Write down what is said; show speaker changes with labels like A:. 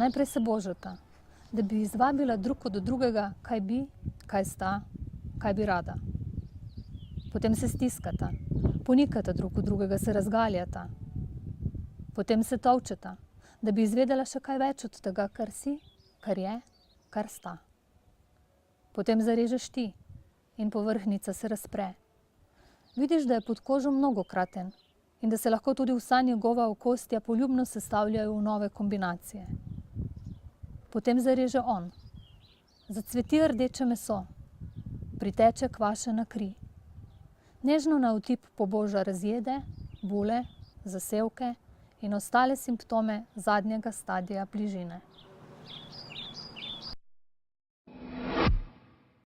A: Najprej se božata, da bi izvabila drug od drugega, kaj bi, kaj sta, kaj bi rada. Potem se stiskata, ponikata drug od drugega, se razgaljata. Potem se tolčeta, da bi izvedela še kaj več od tega, kar si, kar je, kar sta. Potem zarežeš ti in povrhnjica se razpre. Vidiš, da je pod kožo mnogokraten in da se lahko tudi vsa njegova okostja poljubno sestavljajo v nove kombinacije. Potem zareže on. Zacveti rdeče meso, priteče kvašena kri. Nežno na otip poboža razjede, bule, zasevke in ostale simptome zadnjega stadija bližine.